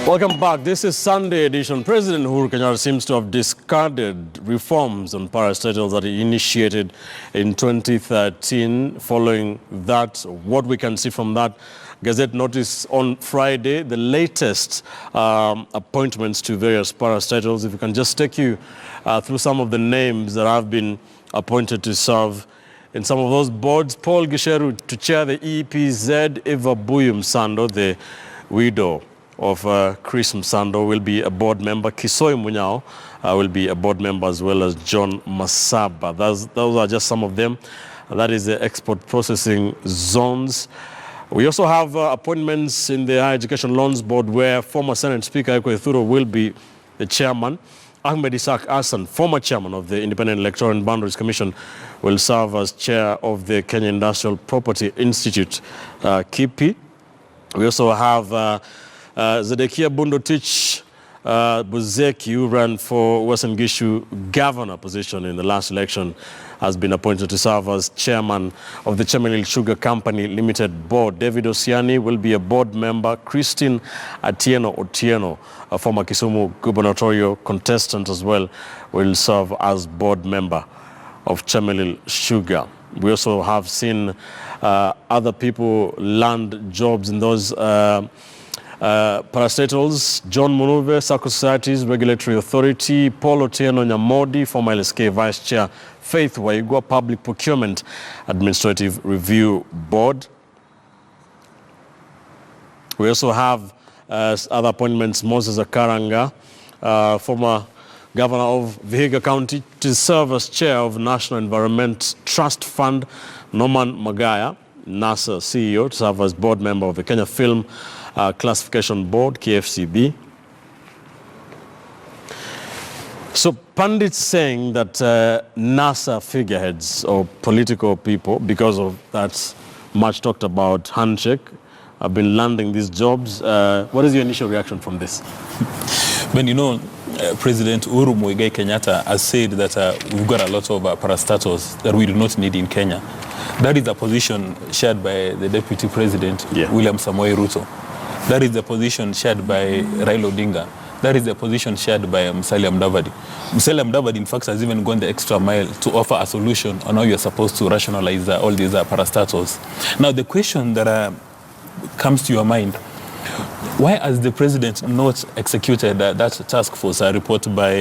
Welcome back. This is Sunday edition. President Uhuru Kenyatta seems to have discarded reforms on parastatals that he initiated in 2013. Following that, what we can see from that Gazette notice on Friday, the latest appointments to various parastatals. If we can just take you through some of the names that have been appointed to serve in some of those boards. Paul Gisheru to chair the EPZ, Eva Buyum Sando, the widow of Chris Msando, will be a board member. Kisoi Munyao will be a board member, as well as John Masaba. Those are just some of them. That is the export processing zones. We also have appointments in the Higher Education Loans Board, where former Senate Speaker Eko Uhuru will be the chairman. Ahmed Isaac Hassan, former chairman of the Independent Electoral and Boundaries Commission, will serve as chair of the Kenya Industrial Property Institute, KIPI. We also have Zedekia Bundotich Buzeki, who ran for Western Gishu governor position in the last election, has been appointed to serve as chairman of the Chemelil Sugar Company Limited Board. David Osiani will be a board member. Christine Atieno Otieno, a former Kisumu gubernatorial contestant as well, will serve as board member of Chemelil Sugar. We also have seen other people land jobs in those parastatals. John Munuve, Sacco Societies Regulatory Authority. Paul Otieno Nyamodi, former LSK Vice Chair. Faith Waigwa, Public Procurement Administrative Review Board. We also have other appointments. Moses Akaranga, former governor of Vihiga County, to serve as chair of National Environment Trust Fund. Norman Magaya, NASA CEO, to serve as board member of the Kenya Film Classification Board, KFCB. So pundits saying that NASA figureheads or political people, because of that much talked about handshake, have been landing these jobs. What is your initial reaction from this? When President Uhuru Kenyatta has said that we've got a lot of parastatals that we do not need in Kenya. That is a position shared by the Deputy President, William Samoei Ruto. That is the position shared by Raila Odinga. That is the position shared by Musalia Mudavadi. Musalia Mudavadi, in fact, has even gone the extra mile to offer a solution on how you're supposed to rationalize all these parastatals. Now, the question that comes to your mind, why has the president not executed that task force report by,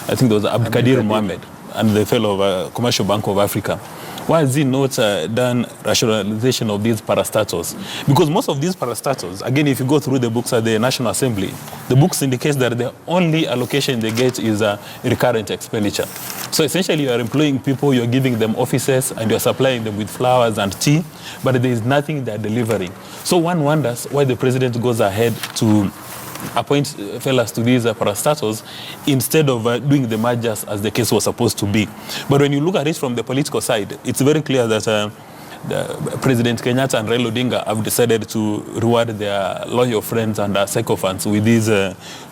I think there was Abdikadir Mohammed and the fellow of Commercial Bank of Africa? Why has he not done rationalization of these parastatals? Because most of these parastatals, again, if you go through the books at the National Assembly, the books indicate that the only allocation they get is a recurrent expenditure. So essentially, you are employing people, you're giving them offices, and you're supplying them with flowers and tea, but there is nothing they're delivering. So one wonders why the president goes ahead to appoint fellas to these parastatals instead of doing the mergers as the case was supposed to be. But when you look at it from the political side, it's very clear that President Kenyatta and Raila Odinga have decided to reward their loyal friends and sycophants with these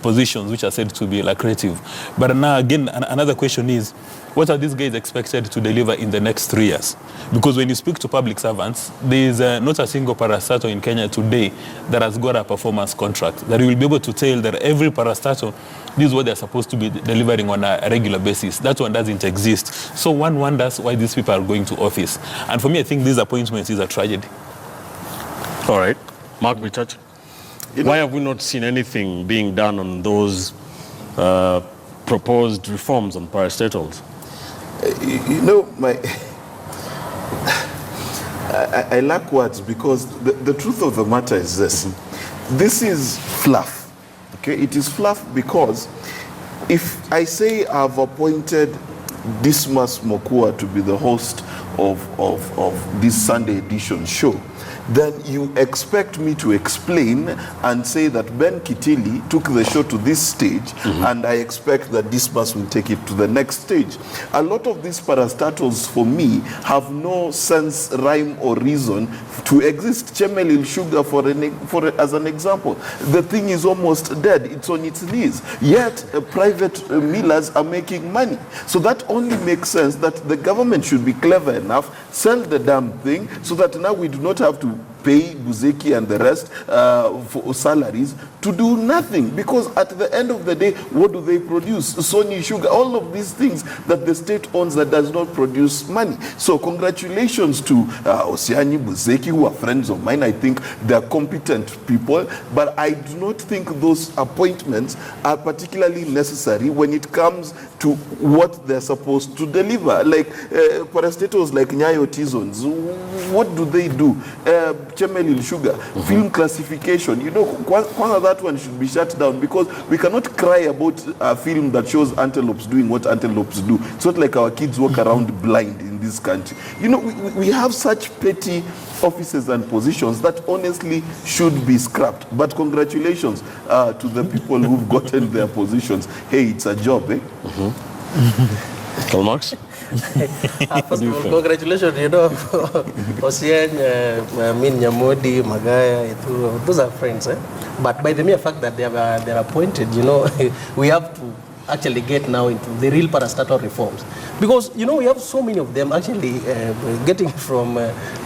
positions, which are said to be lucrative. But now again, another question is, what are these guys expected to deliver in the next 3 years? Because when you speak to public servants, there is not a single parastatal in Kenya today that has got a performance contract, that you will be able to tell that every parastatal, this is what they're supposed to be delivering on a regular basis. That one doesn't exist. So one wonders why these people are going to office. And for me, I think these appointments is a tragedy. All right. Mark Bichach, why have we not seen anything being done on those proposed reforms on parastatals? I lack words, because the truth of the matter is this. This is fluff. Okay, it is fluff, because if I say I've appointed Dismas Mokua to be the host of this Sunday edition show, then you expect me to explain and say that Ben Kitili took the show to this stage, and I expect that Dismas will take it to the next stage. A lot of these parastatals, for me, have no sense, rhyme, or reason to exist. Chemelil Sugar, as an example, the thing is almost dead. It's on its knees. Yet, private millers are making money. So that only makes sense that the government should be clever enough, sell the damn thing, so that now we do not have to pay Buzeki and the rest for salaries to do nothing. Because at the end of the day, what do they produce? Sony, sugar, all of these things that the state owns that does not produce money. So congratulations to Osiani, Buzeki, who are friends of mine. I think they are competent people, but I do not think those appointments are particularly necessary when it comes to what they're supposed to deliver. Like parastatals like Nyayo Tizons, what do they do? Chemelil Sugar, film classification, you know, that one should be shut down, because we cannot cry about a film that shows antelopes doing what antelopes do. It's not like our kids walk around blind in this country. You know, we have such petty offices and positions that honestly should be scrapped. But congratulations to the people who've gotten their positions. Hey, it's a job, eh? Karl Marx? First of all, congratulations, you know, Osien, Nyamodi, Magaya, those are friends, eh? But by the mere fact that they're appointed, you know, we have to actually get now into the real parastatal reforms. Because, you know, we have so many of them actually getting from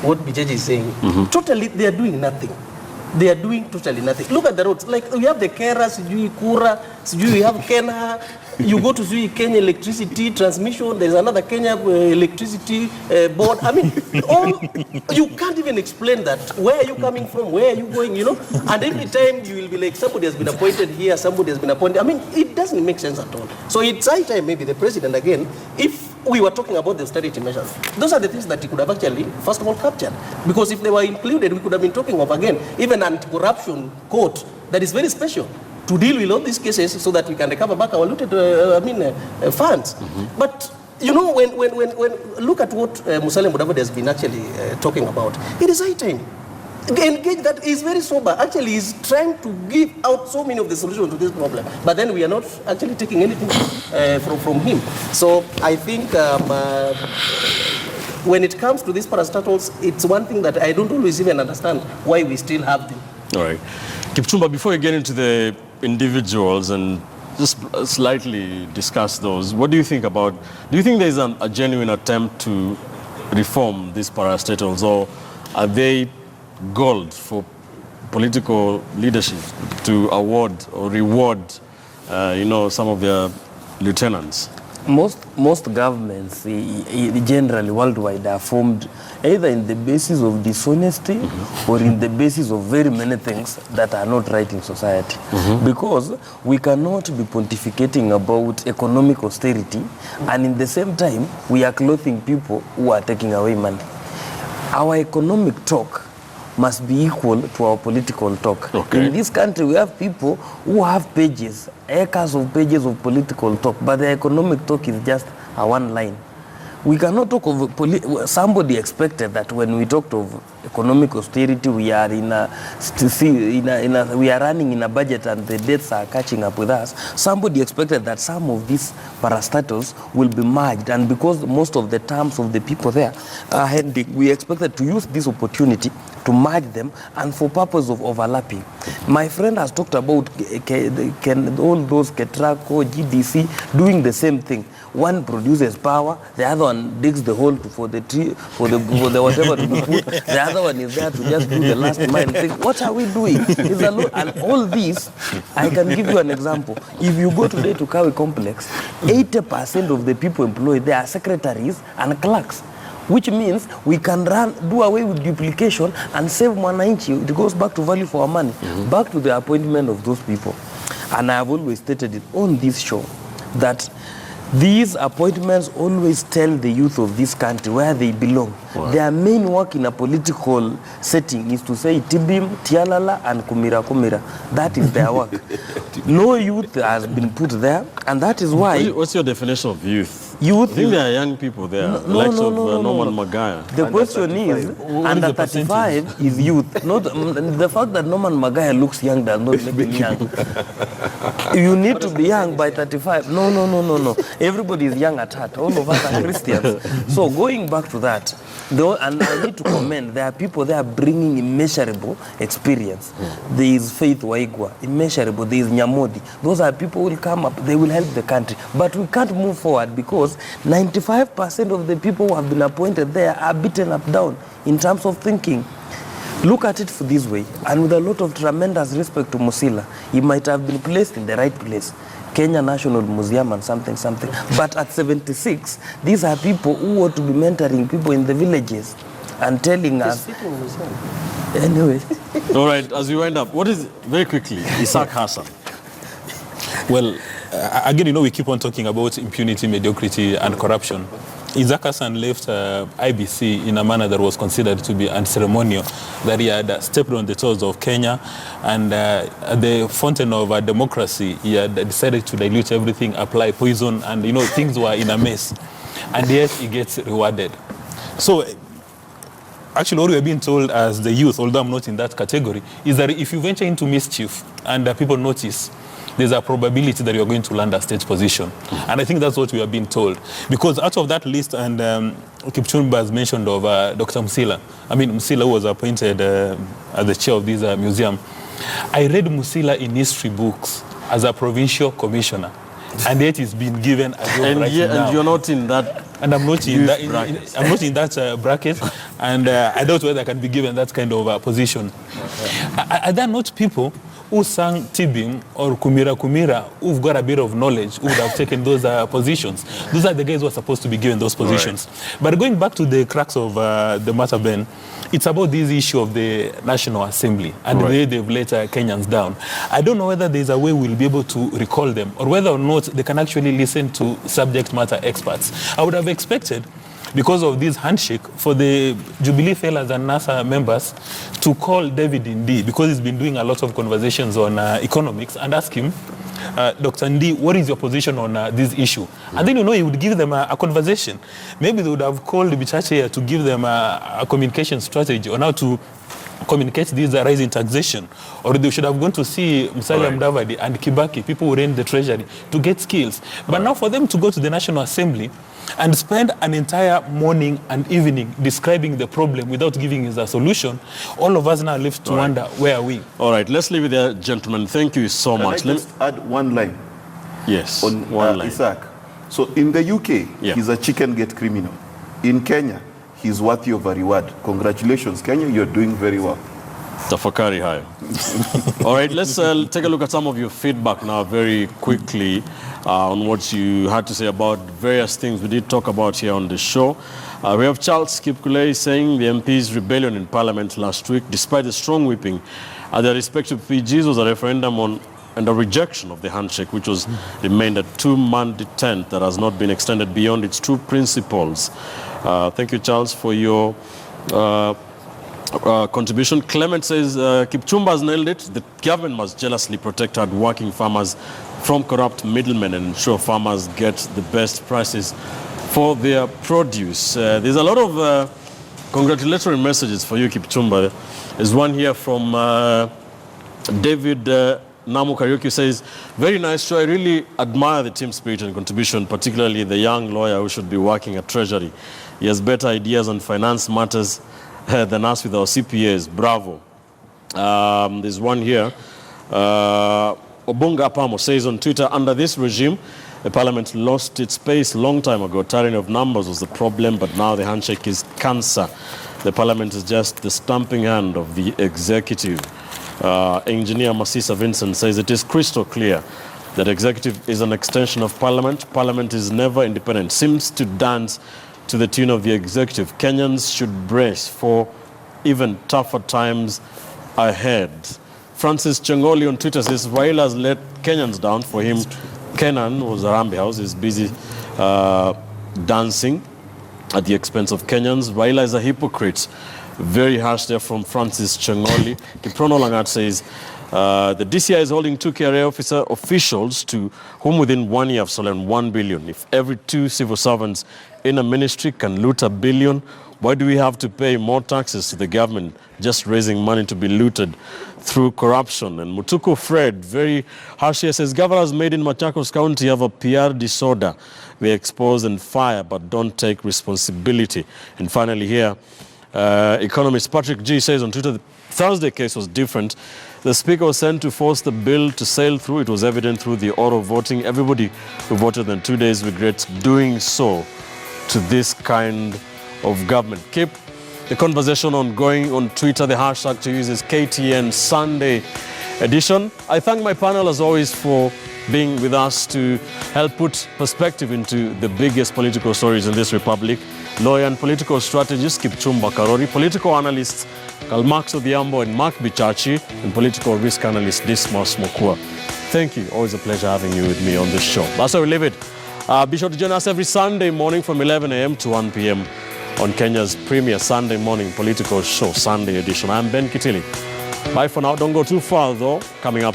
what Bijeji is saying. Totally, they are doing nothing. They are doing totally nothing. Look at the roads. Like, we have the Kera, Sijui Kura, Sijui we have Kenya. You go to Sijui Kenya electricity transmission, there's another Kenya electricity board. I mean, you can't even explain that. Where are you coming from? Where are you going, you know? And every time you will be like, somebody has been appointed here, somebody has been appointed. I mean, it doesn't make sense at all. So it's high time maybe the president again, if we were talking about the austerity measures, those are the things that he could have actually, first of all, captured. Because if they were included, we could have been talking of, again, even an anti-corruption court that is very special to deal with all these cases so that we can recover back our looted funds. But, you know, when look at what Musalia Mudavadi has been actually talking about, it is high time. Engage that is very sober. Actually, he's trying to give out so many of the solutions to this problem. But then we are not actually taking anything from him. So I think when it comes to these parastatals, it's one thing that I don't always even understand why we still have them. All right. Kipchumba, before you get into the individuals and just slightly discuss those, what do you think about, do you think there's a genuine attempt to reform these parastatals, or are they gold for political leadership to award or reward, you know, some of their lieutenants? Most governments, generally worldwide, are formed either in the basis of dishonesty or in the basis of very many things that are not right in society. Because we cannot be pontificating about economic austerity and in the same time we are clothing people who are taking away money. Our economic talk must be equal to our political talk. Okay. In this country, we have people who have pages, acres of pages of political talk, but the economic talk is just a one line. We cannot talk of somebody expected that when we talked of economic austerity, we are we are running in a budget and the debts are catching up with us. Somebody expected that some of these parastatals will be merged, and because most of the terms of the people there are ending, we expected to use this opportunity to merge them and for purpose of overlapping. My friend has talked about all those Ketraco, GDC doing the same thing. One produces power, the other one digs the hole for the tree, for the whatever to be put. The other one is there to just do the last mile thing. What are we doing? And all this, I can give you an example. If you go today to Kawi Complex, 80% of the people employed there are secretaries and clerks, which means we can do away with duplication and save mwananchi. It goes back to value for our money, back to the appointment of those people. And I have always stated it on this show that these appointments always tell the youth of this country where they belong. Wow. Their main work in a political setting is to say Tibim, Tialala, and Kumira Kumira. That is their work. No youth has been put there, and that is why... What's your definition of youth? Youth, I think there are young people there, Norman Magaya. The question is, under 35 is youth. Not the fact that Norman Magaya looks young does not make him young. You need to be young by 35. No. Everybody is young at heart. All of us are Christians. So going back to that, and I need to commend, there are people there bringing immeasurable experience. There is Faith Waigwa, immeasurable. There is Nyamodi. Those are people who will come up, they will help the country. But we can't move forward because 95% of the people who have been appointed there are beaten up down in terms of thinking. Look at it this way, and with a lot of tremendous respect to Musila, he might have been placed in the right place, Kenya National Museum and something. But at 76, these are people who ought to be mentoring people in the villages and telling us. Anyway. All right, as we wind up, what is, very quickly, Isaac Hassan? Well, again, we keep on talking about impunity, mediocrity, and corruption. Isaac Hassan left IBC in a manner that was considered to be unceremonial, that he had stepped on the toes of Kenya, and at the fountain of democracy, he had decided to dilute everything, apply poison, and things were in a mess. And yet he gets rewarded. So actually what we are being told as the youth, although I'm not in that category, is that if you venture into mischief and people notice, there's a probability that you're going to land a state position. And I think that's what we are being told. Because out of that list, and Kipchumba has mentioned of Dr. Musila. I mean, Musila was appointed as the chair of this museum. I read Musila in history books as a provincial commissioner. And yet he's been given a job now. And you're not in that. And I'm not in that. I'm not in that bracket, and I doubt whether I can be given that kind of position. Are there not people who sang Tibim or Kumira who've got a bit of knowledge who would have taken those positions? Those are the guys who are supposed to be given those positions. Right. But going back to the crux of the matter, Ben, it's about this issue of the National Assembly and the way they've let Kenyans down. I don't know whether there's a way we'll be able to recall them or whether or not they can actually listen to subject matter experts. I would have expected, because of this handshake, for the Jubilee fellas and NASA members to call David Ndii, because he's been doing a lot of conversations on economics, and ask him, Dr. Ndii, what is your position on this issue? And then, he would give them a conversation. Maybe they would have called Bichache here to give them a communication strategy on how to communicate this rise in taxation. Or they should have gone to see Musalia Mudavadi and Kibaki, people who ran the treasury, to get skills. But now for them to go to the National Assembly and spend an entire morning and evening describing the problem without giving us a solution, all of us now left to wonder, where are we? All right, let's leave it there, gentlemen. Thank you so much. Can I just add one line? Yes, on one line. Isaac. So in the UK, he's a chicken gate criminal. In Kenya, he's worthy of a reward. Congratulations, Kenya, you're doing very well. Tafakari hayo. All right, let's take a look at some of your feedback now very quickly on what you had to say about various things we did talk about here on the show. We have Charles Kipkule saying the MP's rebellion in Parliament last week, despite the strong whipping at their respective PGs, was a referendum on and a rejection of the handshake, which was remained a 2-month detent that has not been extended beyond its true principles. Thank you, Charles, for your contribution. Clement says Kipchumba has nailed it. The government must jealously protect hard-working farmers from corrupt middlemen and ensure farmers get the best prices for their produce. There's a lot of congratulatory messages for you, Kipchumba. There's one here from David Namu Karaoke, says, very nice show. I really admire the team spirit and contribution, particularly the young lawyer who should be working at Treasury. He has better ideas on finance matters than us with our CPAs. Bravo. There's one here. Obunga Apamo says on Twitter, under this regime, the parliament lost its pace long time ago. Tiring of numbers was the problem, but now the handshake is cancer. The parliament is just the stamping hand of the executive. Engineer Masisa Vincent says it is crystal clear that executive is an extension of parliament. Parliament is never independent. Seems to dance to the tune of the executive. Kenyans should brace for even tougher times ahead. Francis Chengoli on Twitter says Raila has let Kenyans down. For him, Kenan was a Rambi House, is busy dancing at the expense of Kenyans. Raila is a hypocrite. Very harsh there from Francis Chengoli. Kiprono Langat says the DCI is holding 2 KRA officials to whom within 1 year have stolen 1 billion. If every 2 civil servants in a ministry can loot 1 billion, why do we have to pay more taxes to the government just raising money to be looted through corruption? And Mutuku Fred, very harsh here, says governors made in Machakos County have a PR disorder. They expose and fire but don't take responsibility. And finally here, economist Patrick G says on Twitter, the Thursday case was different. The speaker was sent to force the bill to sail through. It was evident through the oral voting. Everybody who voted in 2 days regrets doing so to this kind of government. Keep The conversation ongoing on Twitter. The hashtag to use is KTN Sunday Edition. I thank my panel as always for being with us to help put perspective into the biggest political stories in this republic. Lawyer and political strategist Kipchumba Karori, political analysts Kalmax Odhiambo and Mark Bichachi, and political risk analyst Dismas Mokua. Thank you. Always a pleasure having you with me on this show. That's how we leave it. Be sure to join us every Sunday morning from 11 a.m. to 1 p.m. on Kenya's premier Sunday morning political show, Sunday Edition. I'm Ben Kitili. Bye for now. Don't go too far, though. Coming up